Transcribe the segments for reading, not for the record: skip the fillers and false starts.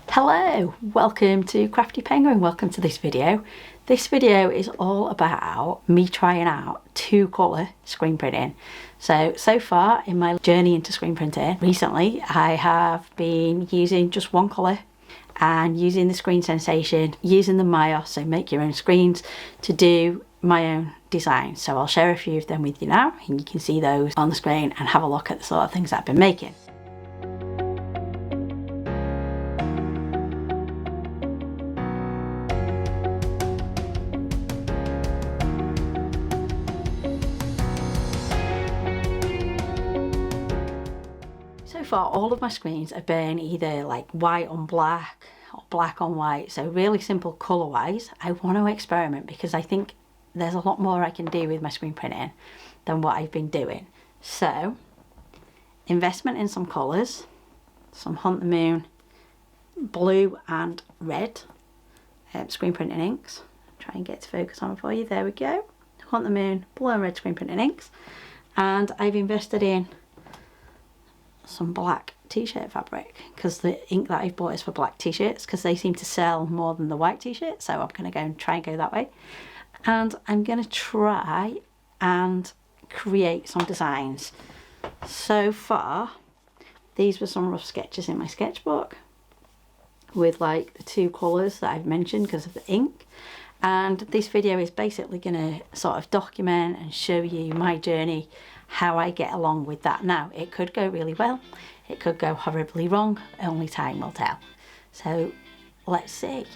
Hello, welcome to Crafty Penguin, welcome to this video. This video is all about me trying out 2-colour screen printing. So far in my journey into screen printing, recently I have been using just 1 colour and using the screen sensation, using the Maya, so make your own screens, to do my own design. So I'll share a few of them with you now and you can see those on the screen and have a look at the sort of things that I've been making. So far all of my screens have been either like white on black or black on white, so really simple colour wise. I want to experiment because I think there's a lot more I can do with my screen printing than what I've been doing. So investment in some colours, some Hunt the Moon blue and red screen printing inks. Try and get to focus on it for you, there we go. Hunt the Moon blue and red screen printing inks, and I've invested in some black t-shirt fabric because the ink that I've bought is for black t-shirts because they seem to sell more than the white t-shirt, so I'm going to go and try and go that way. And I'm going to try and create some designs. So far these were some rough sketches in my sketchbook with like the 2 colours that I've mentioned because of the ink, and this video is basically going to sort of document and show you my journey, how I get along with that. Now it could go really well, it could go horribly wrong, only time will tell. So let's see.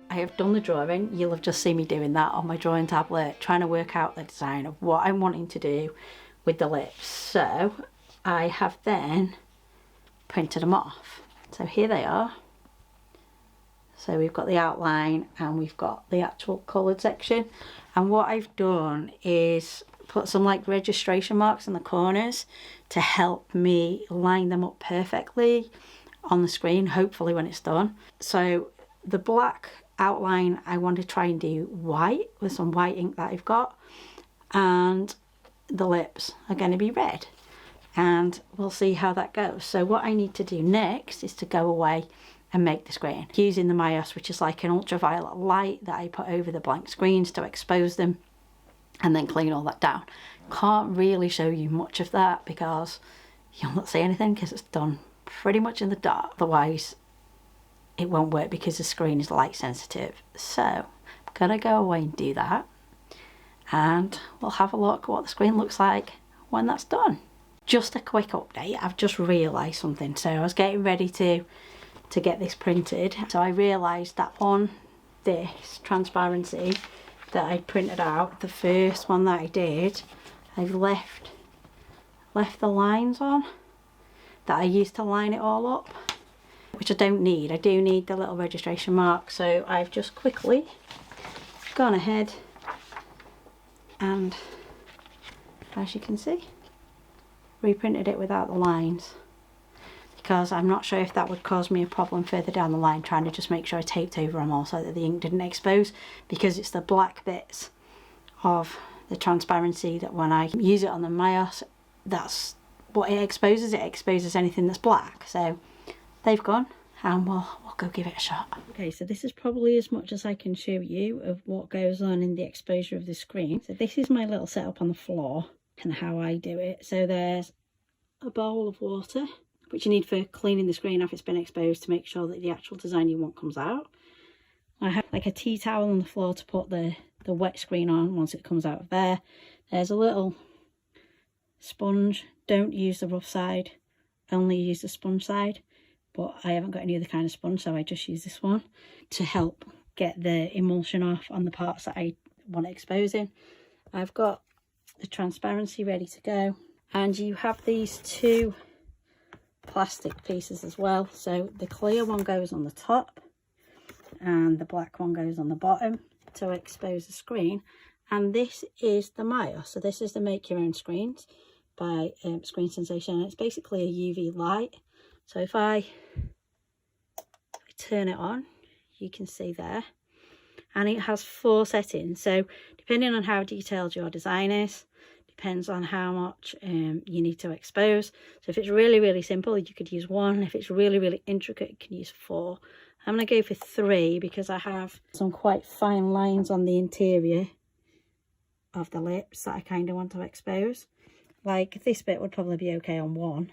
I have done the drawing. You'll have just seen me doing that on my drawing tablet, trying to work out the design of what I'm wanting to do with the lips. So I have then printed them off. So here they are. So we've got the outline and we've got the actual coloured section. And what I've done is put some like registration marks in the corners to help me line them up perfectly on the screen, hopefully when it's done. So the black outline I want to try and do white with some white ink that I've got, and the lips are going to be red, and we'll see how that goes. So what I need to do next is to go away and make the screen using the Mayos, which is like an ultraviolet light that I put over the blank screens to expose them and then clean all that down. Can't really show you much of that because you'll not see anything because it's done pretty much in the dark, otherwise it won't work because the screen is light sensitive. So I'm gonna go away and do that, and we'll have a look at what the screen looks like when that's done. Just a quick update, I've just realised something. So I was getting ready to get this printed, so I realised that on this transparency that I printed out, the first one that I did, I've left the lines on that I used to line it all up, which I don't need. I do need the little registration mark, so I've just quickly gone ahead and, as you can see, reprinted it without the lines. because I'm not sure if that would cause me a problem further down the line, trying to just make sure I taped over them all so that the ink didn't expose, because it's the black bits of the transparency that when I use it on the Mayos, that's what it exposes. It exposes anything that's black. So they've gone, and we'll go give it a shot. Okay, so this is probably as much as I can show you of what goes on in the exposure of the screen. So this is my little setup on the floor and how I do it. So there's a bowl of water, which you need for cleaning the screen after it's been exposed to make sure that the actual design you want comes out. I have like a tea towel on the floor to put the wet screen on once it comes out of there. There's a little sponge. Don't use the rough side, only use the sponge side, but I haven't got any other kind of sponge, so I just use this one to help get the emulsion off on the parts that I want exposing. I've got the transparency ready to go, and you have these two plastic pieces as well. So the clear one goes on the top and the black one goes on the bottom to expose the screen. And this is the Maya, so this is the Make Your Own Screens by Screen Sensation, and it's basically a UV light. So if I turn it on, you can see there, and it has 4 settings. So depending on how detailed your design is, depends on how much you need to expose. So if it's really simple, you could use 1. If it's really intricate, you can use 4. I'm going to go for 3 because I have some quite fine lines on the interior of the lips that I kind of want to expose. Like this bit would probably be okay on 1,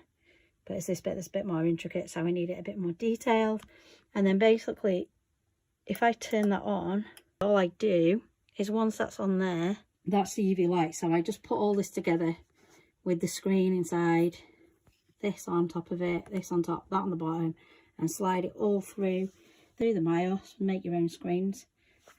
but it's this bit that's a bit more intricate, so I need it a bit more detailed. And then basically, if I turn that on, all I do is once that's on there, that's the UV light. So I just put all this together with the screen inside, this on top of it, this on top, that on the bottom, and slide it all through the Mayos, Make Your Own Screens,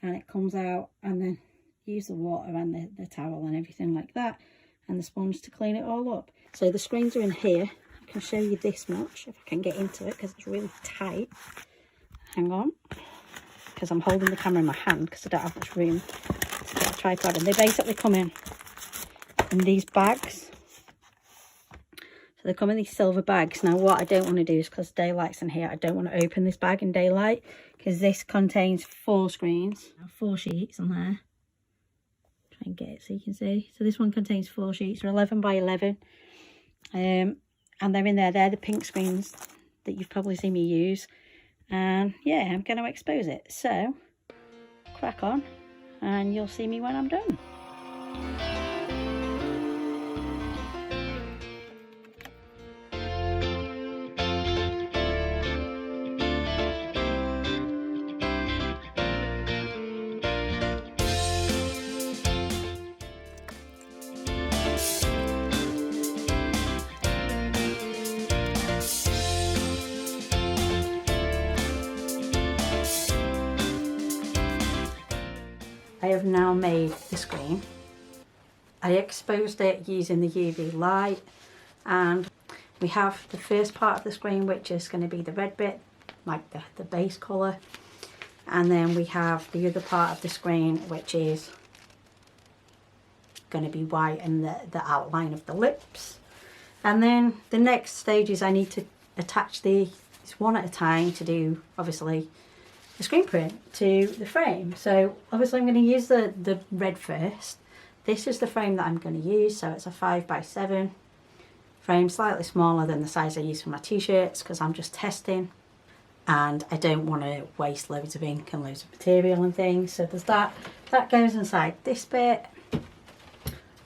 and it comes out. And then use the water and the towel and everything like that, and the sponge to clean it all up. So the screens are in here. I can show you this much if I can get into it because it's really tight. Hang on, because I'm holding the camera in my hand because I don't have much room to get a tripod. And they basically come in these bags. So they come in these silver bags. Now what I don't want to do is, because daylight's in here, I don't want to open this bag in daylight, because this contains 4 screens, 4 sheets on there. Try and get it so you can see. So this one contains 4 sheets, they're 11 by 11, and they're in there. They're the pink screens that you've probably seen me use. And yeah, I'm going to expose it. So crack on, and you'll see me when I'm done. I have now made the screen. I exposed it using the UV light, and we have the first part of the screen, which is going to be the red bit, like the base colour, and then we have the other part of the screen which is going to be white and the outline of the lips. And then the next stage is I need to attach these one at a time to do obviously the screen print to the frame. So obviously I'm going to use the red first. This is the frame that I'm going to use, so it's a 5x7 frame, slightly smaller than the size I use for my t-shirts because I'm just testing and I don't want to waste loads of ink and loads of material and things. So there's that goes inside this bit,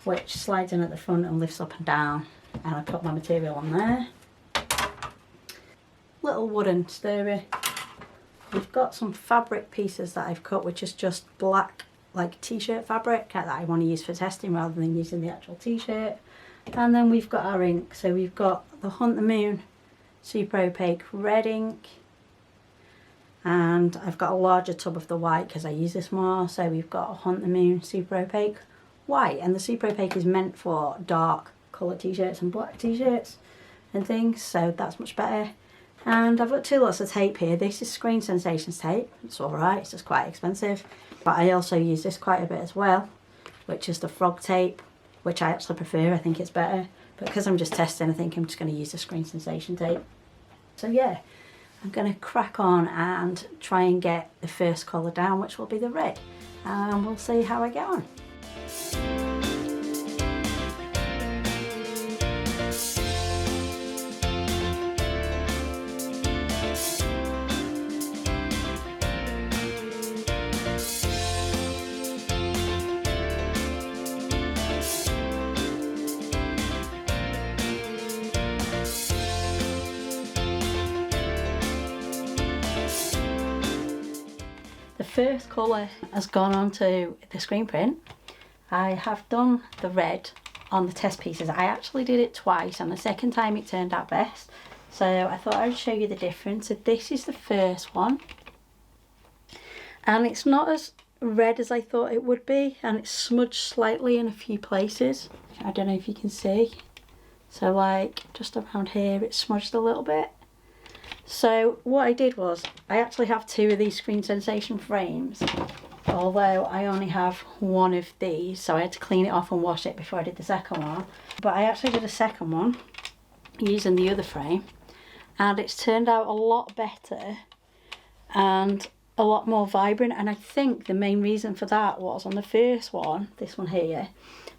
which slides in at the front and lifts up and down, and I put my material on there. Little wooden stirrer. We've got some fabric pieces that I've cut, which is just black, like t-shirt fabric that I want to use for testing rather than using the actual t-shirt. And then we've got our ink. So we've got the Hunt the Moon Super Opaque red ink, and I've got a larger tub of the white because I use this more. So we've got a Hunt the Moon Super Opaque white, and the Super Opaque is meant for dark colour t-shirts and black t-shirts and things, so that's much better. And I've got 2 lots of tape here. This is Screen Sensations tape. It's alright, it's just quite expensive. But I also use this quite a bit as well, which is the frog tape, which I actually prefer. I think it's better. But because I'm just testing, I think I'm just going to use the Screen Sensation tape. So yeah, I'm going to crack on and try and get the first colour down, which will be the red, and we'll see how I get on. The first colour has gone onto the screen print. I have done the red on the test pieces. I actually did it twice, and the second time it turned out best. So I thought I would show you the difference. So this is the first one. And it's not as red as I thought it would be, and it's smudged slightly in a few places. I don't know if you can see. So like just around here it's smudged a little bit. So what I did was, I actually have two of these Screen Sensation frames, although I only have one of these, so I had to clean it off and wash it before I did the second one. But I actually did a second one using the other frame, and it's turned out a lot better and a lot more vibrant. And I think the main reason for that was, on the first one, this one here,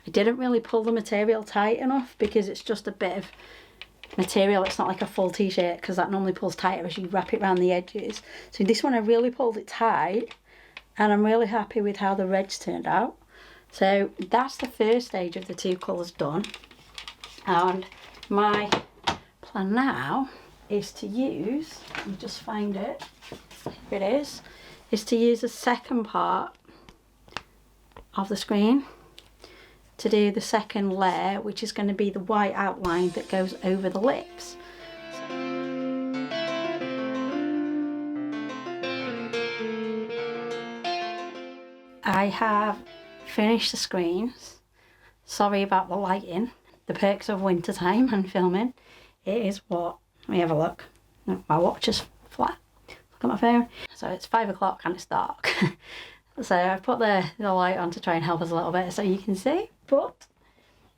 I didn't really pull the material tight enough, because it's just a bit of material, it's not like a full t-shirt, because that normally pulls tighter as you wrap it around the edges. So this one I really pulled it tight, and I'm really happy with how the reds turned out. So that's the first stage of the two colours done, and my plan now is to use, let me just find it, here it is to use the second part of the screen to do the second layer, which is going to be the white outline that goes over the lips. I have finished the screens. Sorry about the lighting. The perks of winter time and filming. It is what? Let me have a look. My watch is flat. Look at my phone. So it's 5 o'clock and it's dark. So I've put the light on to try and help us a little bit so you can see. But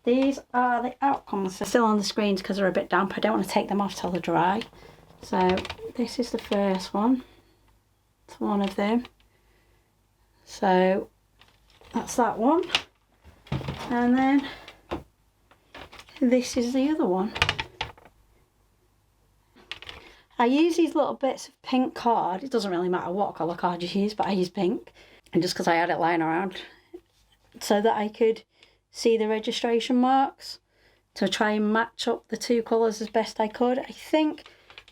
these are the outcomes. They're still on the screens because they're a bit damp. I don't want to take them off till they're dry. So this is the first one. It's one of them. So that's that one. And then this is the other one. I use these little bits of pink card. It doesn't really matter what colour card you use, but I use pink. And just because I had it lying around, so that I could see the registration marks, to try and match up the two colours as best I could. I think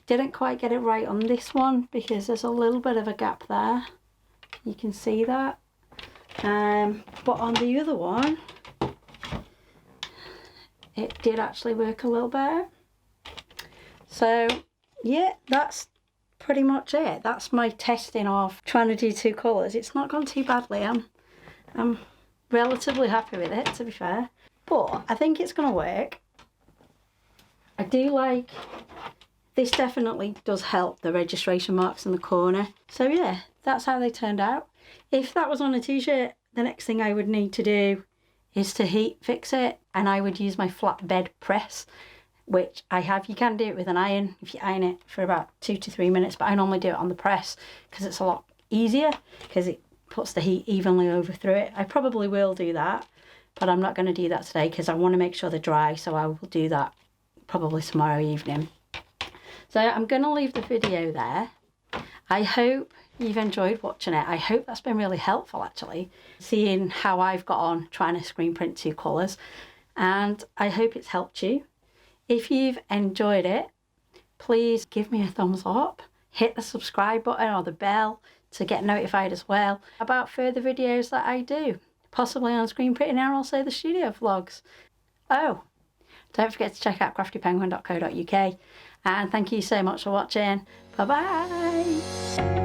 didn't quite get it right on this one, because there's a little bit of a gap there. You can see that. But on the other one, it did actually work a little better. So yeah, that's pretty much it. That's my testing of trying to do two colours. It's not gone too badly. I'm relatively happy with it, to be fair. But I think it's going to work. I do like, this definitely does help the registration marks in the corner. So yeah, that's how they turned out. If that was on a t-shirt, the next thing I would need to do is to heat fix it, and I would use my flatbed press, which I have. You can do it with an iron if you iron it for about 2 to 3 minutes, but I normally do it on the press because it's a lot easier, because it puts the heat evenly over through it. I probably will do that, but I'm not going to do that today because I want to make sure they're dry, so I will do that probably tomorrow evening. So I'm going to leave the video there. I hope you've enjoyed watching it. I hope that's been really helpful, actually, seeing how I've got on trying to screen print two colours, and I hope it's helped you. If you've enjoyed it, please give me a thumbs up, hit the subscribe button or the bell to get notified as well about further videos that I do, possibly on screen printing and also the studio vlogs. Oh, don't forget to check out craftypenguin.co.uk, and thank you so much for watching. Bye bye.